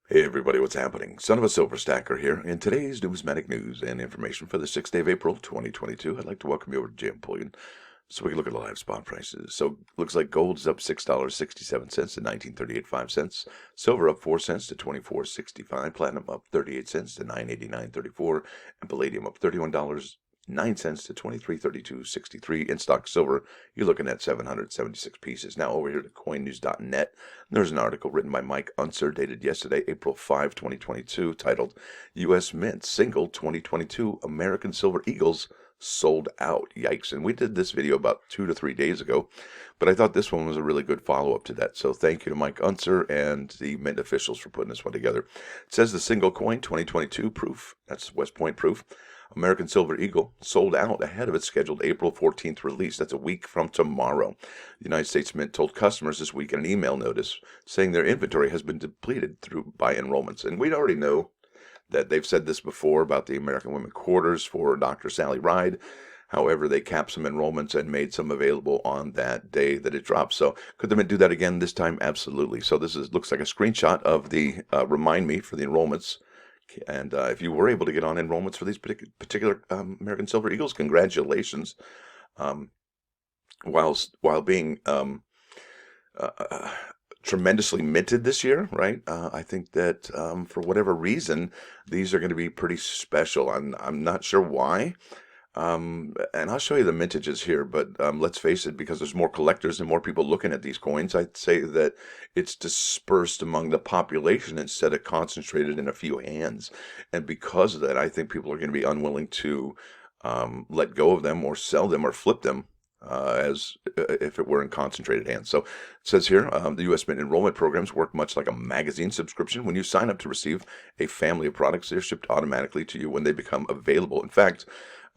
Hey everybody, what's happening? Son of a Silver Stacker here. In today's numismatic news and information for the 6th day of April 2022, I'd like to welcome you over to Jam Bullion so we can look at the live spot prices. So looks like gold's up $6.67 to 19.38 5 cents. Silver up 4 cents to 24.65. Platinum up 38 cents to 989.34. And palladium up $31.09 to 23.32.63. In stock silver, you're looking at 776 pieces. Now over here to coinnews.net, there's an article written by Mike Unser dated yesterday, April 5, 2022, titled U.S. Mint Single 2022 American Silver Eagles Sold Out. Yikes. And we did this video about 2 to 3 days ago, but I thought this one was a really good follow-up to that. So thank you to Mike Unser and the Mint officials for putting this one together. It says the single coin 2022 proof, that's West Point proof, American Silver Eagle, sold out ahead of its scheduled April 14th release. That's a week from tomorrow. The United States Mint told customers this week in an email notice saying their inventory has been depleted by enrollments. And we already know that they've said this before about the American Women Quarters for Dr. Sally Ride. However, they capped some enrollments and made some available on that day that it dropped. So could the Mint do that again this time? Absolutely. So this looks like a screenshot of the remind me for the enrollments. And if you were able to get on enrollments for these particular American Silver Eagles, congratulations. Um, while being tremendously minted this year, right? I think that for whatever reason, these are going to be pretty special. I'm not sure why. And I'll show you the mintages here, but let's face it, because there's more collectors and more people looking at these coins, I'd say that it's dispersed among the population instead of concentrated in a few hands. And because of that, I think people are going to be unwilling to let go of them or sell them or flip them as if it were in concentrated hands. So it says here, the U.S. Mint enrollment programs work much like a magazine subscription. When you sign up to receive a family of products, they're shipped automatically to you when they become available. In fact,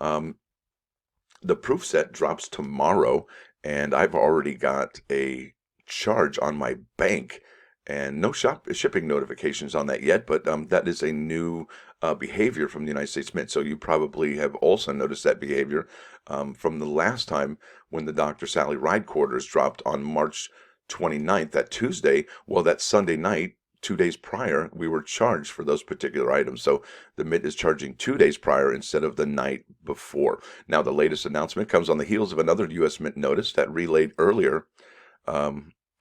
the proof set drops tomorrow, and I've already got a charge on my bank, and no shipping notifications on that yet, but that is a new behavior from the United States Mint. So you probably have also noticed that behavior from the last time when the Dr. Sally Ride quarters dropped on March 29th, that Tuesday. Well, that Sunday night, 2 days prior, we were charged for those particular items. So the Mint is charging 2 days prior instead of the night before. Now, the latest announcement comes on the heels of another U.S. Mint notice that relayed earlier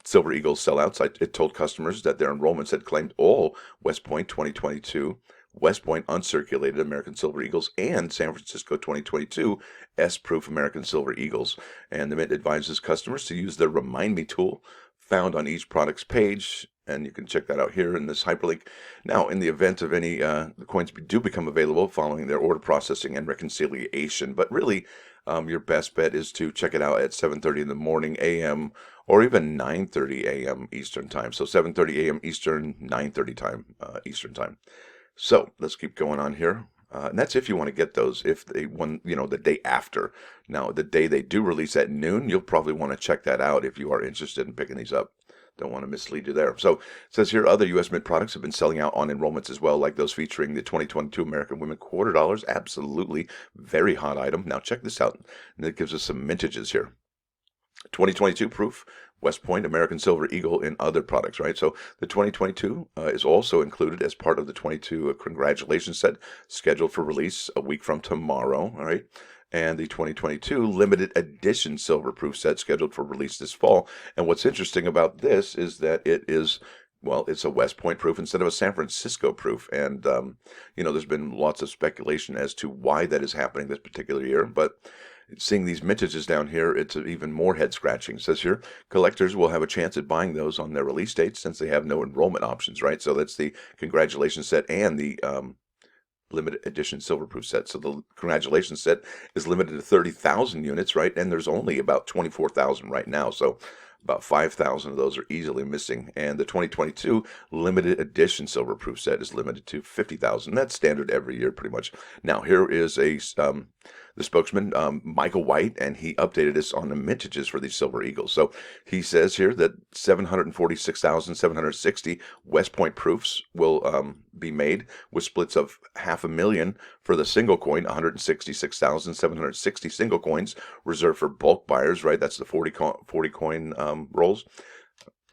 Silver Eagles sellouts. It told customers that their enrollments had claimed all West Point 2022, West Point uncirculated American Silver Eagles, and San Francisco 2022 S-Proof American Silver Eagles. And the Mint advises customers to use their Remind Me tool found on each product's page, and you can check that out here in this hyperlink. Now, in the event of any the coins do become available following their order processing and reconciliation, but really your best bet is to check it out at 7:30 in the morning a.m. or even 9:30 a.m. Eastern time. So 7:30 a.m. Eastern, 9:30 time Eastern time. So let's keep going on here. And that's if you want to get those, if they the day after. Now, the day they do release at noon, you'll probably want to check that out if you are interested in picking these up. Don't want to mislead you there. So it says here other U.S. Mint products have been selling out on enrollments as well, like those featuring the 2022 American Women Quarter Dollars. Absolutely very hot item. Now check this out. And it gives us some mintages here. 2022 proof, West Point American Silver Eagle in other products, right? So the 2022 is also included as part of the 22 congratulations set scheduled for release a week from tomorrow, all right? And the 2022 limited edition silver proof set scheduled for release this fall. And what's interesting about this is that it is, well, it's a West Point proof instead of a San Francisco proof. And, there's been lots of speculation as to why that is happening this particular year. But seeing these mintages down here, it's even more head scratching. It says here, collectors will have a chance at buying those on their release dates since they have no enrollment options, right? So that's the congratulations set and the limited edition silverproof set. So the congratulations set is limited to 30,000 units, right? And there's only about 24,000 right now. So about 5,000 of those are easily missing. And the 2022 limited edition silverproof set is limited to 50,000. That's standard every year, pretty much. Now, here is the spokesman, Michael White, and he updated us on the mintages for these Silver Eagles. So he says here that 746,760 West Point proofs will be made with splits of 500,000 for the single coin, 166,760 single coins reserved for bulk buyers, right? That's the 40 coin rolls.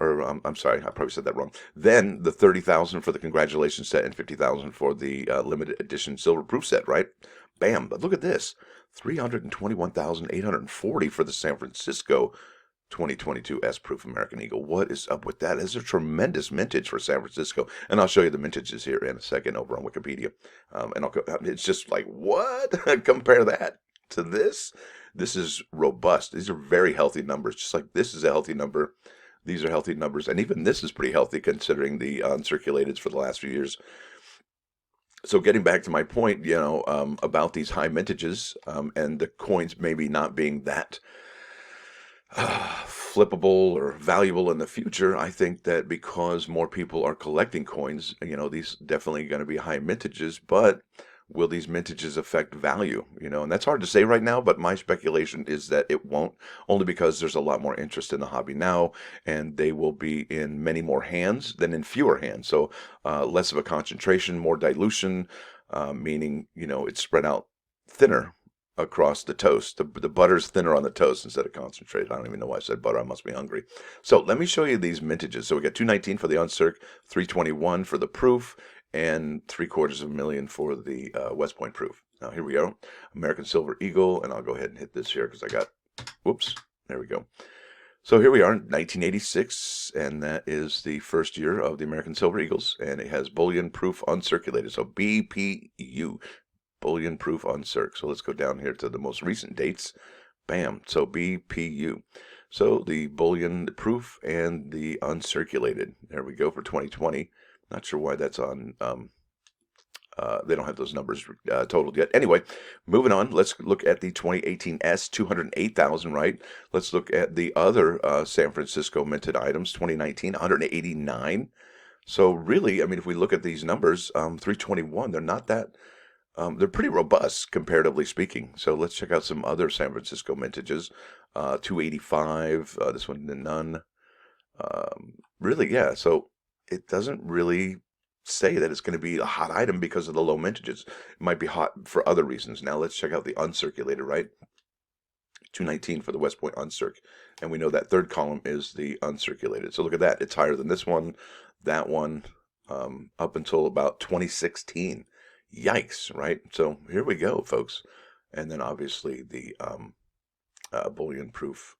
or I'm sorry, I probably said that wrong. Then the 30,000 for the congratulations set and 50,000 for the limited edition silver proof set, right? Bam! But look at this, 321,840 for the San Francisco 2022 S Proof American Eagle. What is up with that? It's a tremendous mintage for San Francisco, and I'll show you the mintages here in a second over on Wikipedia. And I'll go. It's just like what? Compare that to this. This is robust. These are very healthy numbers. Just like this is a healthy number. These are healthy numbers, and even this is pretty healthy considering the uncirculateds for the last few years. So getting back to my point, about these high mintages, and the coins maybe not being that flippable or valuable in the future, I think that because more people are collecting coins, these definitely going to be high mintages, but will these mintages affect value? And that's hard to say right now, but my speculation is that it won't, only because there's a lot more interest in the hobby now, and they will be in many more hands than in fewer hands. So less of a concentration, more dilution, meaning, it's spread out thinner across the toast. The butter's thinner on the toast instead of concentrated. I don't even know why I said butter. I must be hungry. So let me show you these mintages. So we got 219 for the uncirc, 321 for the proof, and 750,000 for the West Point proof. Now here we go, American Silver Eagle, and I'll go ahead and hit this here because I got, whoops, there we go. So here we are, 1986, and that is the first year of the American Silver Eagles, and it has bullion proof uncirculated, so BPU, bullion proof uncirc. So let's go down here to the most recent dates. Bam, so BPU. So the bullion proof and the uncirculated. There we go for 2020. Not sure why that's on. They don't have those numbers totaled yet. Anyway, moving on. Let's look at the 2018 S, 208,000, right? Let's look at the other San Francisco minted items, 2019, 189. So really, I mean, if we look at these numbers, 321, they're not that, they're pretty robust comparatively speaking. So let's check out some other San Francisco mintages. 285, this one, none. Really, yeah, so it doesn't really say that it's going to be a hot item because of the low mintages. It might be hot for other reasons. Now let's check out the uncirculated, right? 219 for the West Point uncirc, and we know that third column is the uncirculated. So look at that. It's higher than this one, that one, up until about 2016. Yikes, right? So here we go, folks. And then obviously the bullion proof.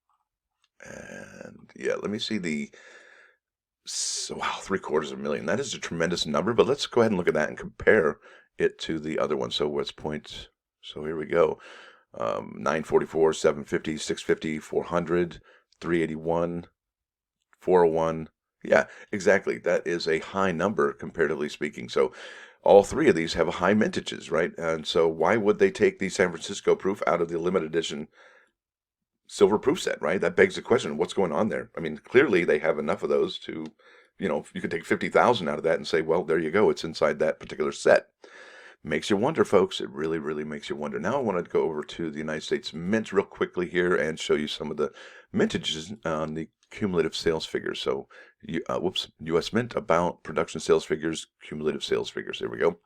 And yeah, let me see the, so, wow, 750,000. That is a tremendous number, but let's go ahead and look at that and compare it to the other one. So West Point, so here we go. 944, 750, 650, 400, 381, 401. Yeah, exactly. That is a high number comparatively speaking. So all three of these have high mintages, right? And so why would they take the San Francisco proof out of the limited edition silver proof set, right? That begs the question, what's going on there? I mean, clearly they have enough of those to, you could take 50,000 out of that and say, well, there you go. It's inside that particular set. Makes you wonder, folks. It really, really makes you wonder. Now I want to go over to the United States Mint real quickly here and show you some of the mintages on the cumulative sales figures. So, U.S. Mint, about production sales figures, cumulative sales figures. There we go.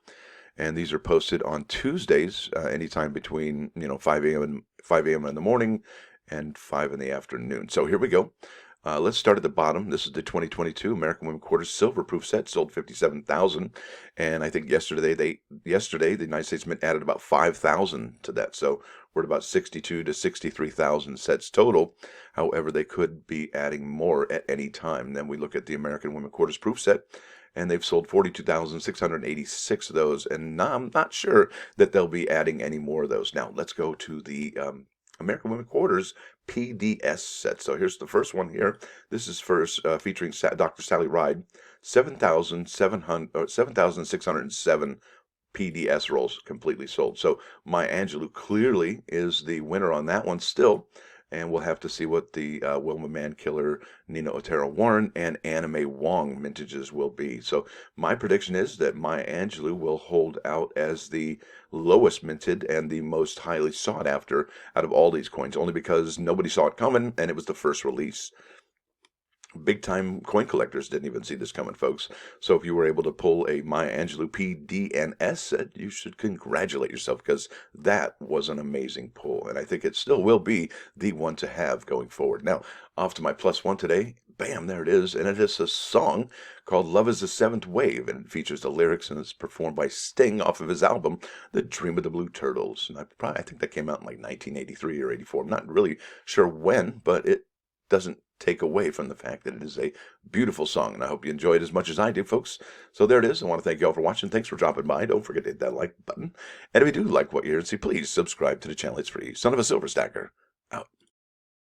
And these are posted on Tuesdays, anytime between 5 a.m. in the morning and 5 in the afternoon. So here we go. Let's start at the bottom. This is the 2022 American Women Quarters Silver Proof set, sold 57,000. And I think yesterday the United States Mint added about 5,000 to that. So we're at about 62 to 63,000 sets total. However, they could be adding more at any time. Then we look at the American Women Quarters Proof set, and they've sold 42,686 of those. And I'm not sure that they'll be adding any more of those. Now let's go to the American Women Quarters PDS set. So here's the first one here. This is first featuring Dr. Sally Ride, 7,607 PDS rolls completely sold. So Maya Angelou clearly is the winner on that one still. And we'll have to see what the Wilma Mankiller, Nina Otero Warren, and Anna Mae Wong mintages will be. So my prediction is that Maya Angelou will hold out as the lowest minted and the most highly sought after out of all these coins, only because nobody saw it coming and it was the first release. Big time coin collectors didn't even see this coming, folks. So if you were able to pull a Maya Angelou PDNS set, you should congratulate yourself, because that was an amazing pull. And I think it still will be the one to have going forward. Now, off to my plus one today. bam, there it is. And it is a song called Love is the Seventh Wave, and it features the lyrics and it's performed by Sting off of his album, The Dream of the Blue Turtles. And I think that came out in like 1983 or 84. I'm not really sure when, but it doesn't take away from the fact that it is a beautiful song. And I hope you enjoy it as much as I do, folks. So there it is. I want to thank you all for watching. Thanks for dropping by. Don't forget to hit that like button. And if you do like what you hear and see, please subscribe to the channel. It's free. Son of a Silver Stacker.